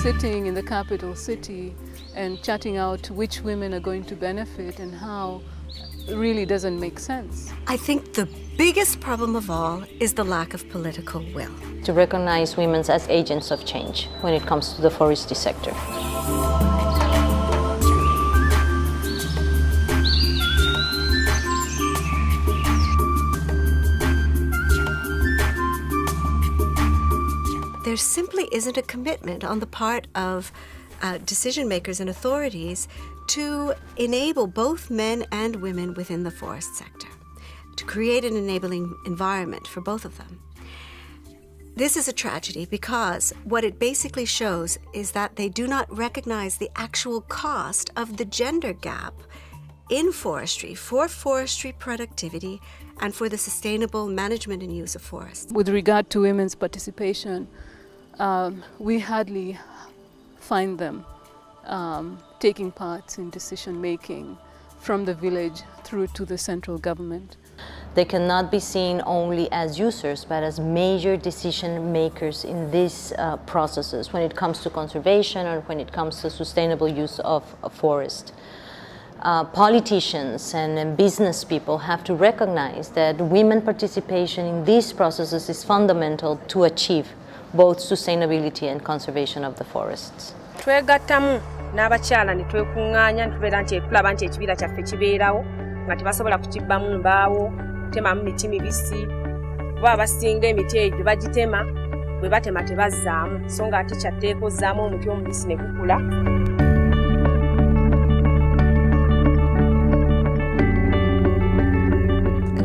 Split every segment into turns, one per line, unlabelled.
Sitting in the capital city and chatting out which women are going to benefit and how really doesn't make sense.
I think the biggest problem of all is the lack of political will.
To recognize women as agents of change when it comes to the forestry sector.
There simply isn't a commitment on the part of decision makers and authorities to enable both men and women within the forest sector, to create an enabling environment for both of them. This is a tragedy because what it basically shows is that they do not recognize the actual cost of the gender gap in forestry for forestry productivity and for the sustainable management and use of forests.
With regard to women's participation, we hardly find them taking part in decision making from the village through to the central government.
They cannot be seen only as users, but as major decision makers in these processes when it comes to conservation or when it comes to sustainable use of a forest. Politicians and business people have to recognize that women participation in these processes is fundamental to achieve both sustainability and conservation of the forests.
Twegattamu n'abakyala ne twekuŋŋaanya tubeera nti tulaba nti ekibira kyaffe kibeerawo nga tebasobola kukibbamu mbaawo kutemamu miti mibisi bo abasinga emiti egyo bagitema bwe batema tebazzaamu so nga ate kyatteekozzaamu omuti omubisi ne gukula.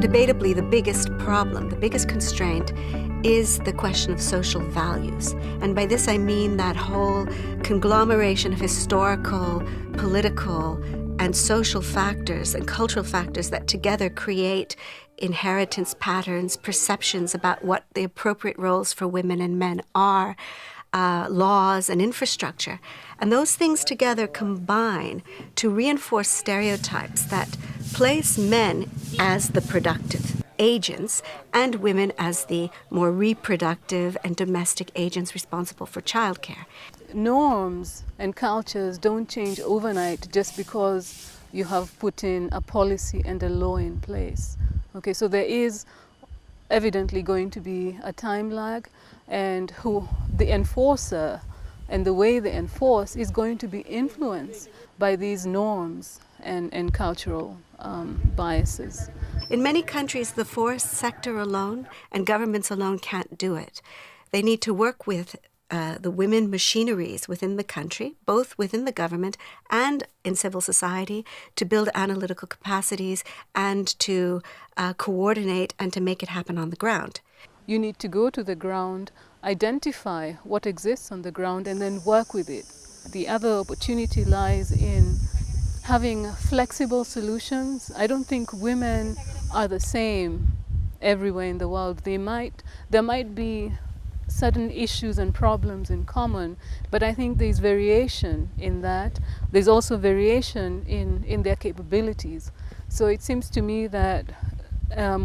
Debatably, the biggest problem, the biggest constraint is the question of social values. And by this I mean that whole conglomeration of historical, political, and social factors and cultural factors that together create inheritance patterns, perceptions about what the appropriate roles for women and men are, laws and infrastructure. And those things together combine to reinforce stereotypes that place men as the productive agents and women as the more reproductive and domestic agents responsible for childcare.
Norms and cultures don't change overnight just because you have put in a policy and a law in place. Okay, so there is evidently going to be a time lag, and who the enforcer and the way they enforce is going to be influenced by these norms and cultural biases.
In many countries, the forest sector alone and governments alone can't do it. They need to work with the women machineries within the country, both within the government and in civil society, to build analytical capacities and to coordinate and to make it happen on the ground.
You need to go to the ground, identify what exists on the ground, and then work with it. The other opportunity lies in having flexible solutions. I don't think women are the same everywhere in the world. There might be certain issues and problems in common, but I think there's variation in that. There's also variation in their capabilities. So it seems to me that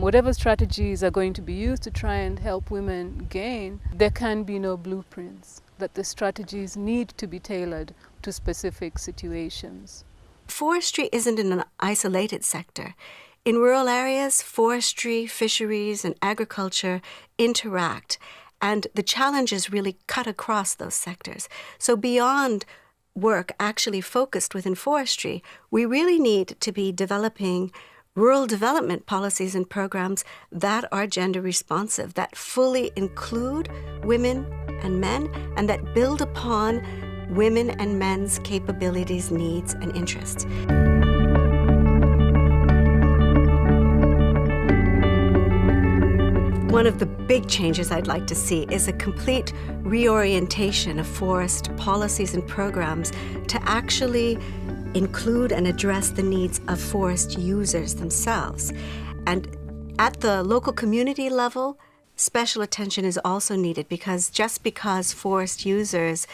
whatever strategies are going to be used to try and help women gain, there can be no blueprints, that the strategies need to be tailored to specific situations.
Forestry isn't an isolated sector. In rural areas, forestry, fisheries, and agriculture interact, and the challenges really cut across those sectors. So beyond work actually focused within forestry, we really need to be developing rural development policies and programs that are gender responsive, that fully include women and men, and that build upon women and men's capabilities, needs, and interests. One of the big changes I'd like to see is a complete reorientation of forest policies and programs to actually include and address the needs of forest users themselves. And at the local community level, special attention is also needed, because just because forest users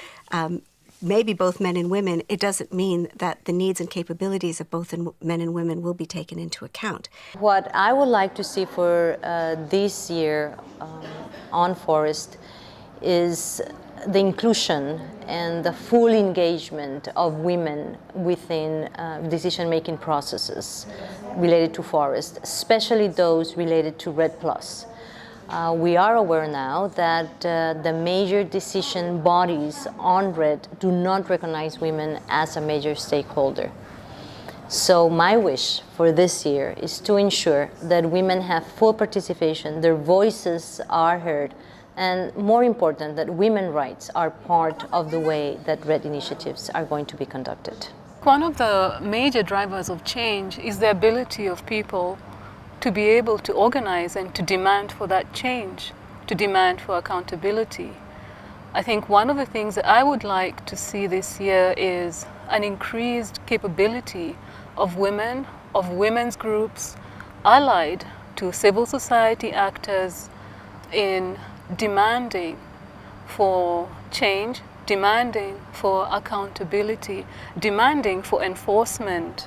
may be both men and women, it doesn't mean that the needs and capabilities of both men and women will be taken into account.
What I would like to see for this year on forest is the inclusion and the full engagement of women within decision-making processes related to forest, especially those related to REDD+. We are aware now that the major decision bodies on REDD do not recognize women as a major stakeholder. So my wish for this year is to ensure that women have full participation, their voices are heard, and more important, that women's rights are part of the way that REDD initiatives are going to be conducted.
One of the major drivers of change is the ability of people to be able to organize and to demand for that change, to demand for accountability. I think one of the things that I would like to see this year is an increased capability of women, of women's groups, allied to civil society actors in demanding for change, demanding for accountability, demanding for enforcement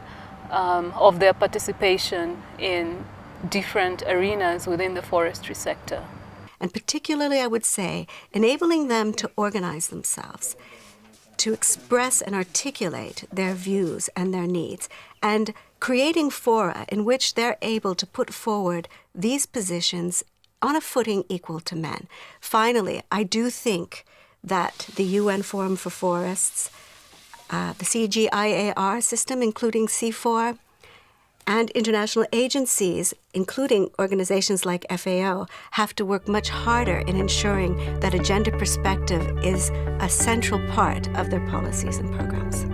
of their participation in different arenas within the forestry sector.
And particularly, I would say, enabling them to organize themselves, to express and articulate their views and their needs, and creating fora in which they're able to put forward these positions on a footing equal to men. Finally, I do think that the UN Forum for Forests, the CGIAR system, including CIFOR, and international agencies, including organizations like FAO, have to work much harder in ensuring that a gender perspective is a central part of their policies and programs.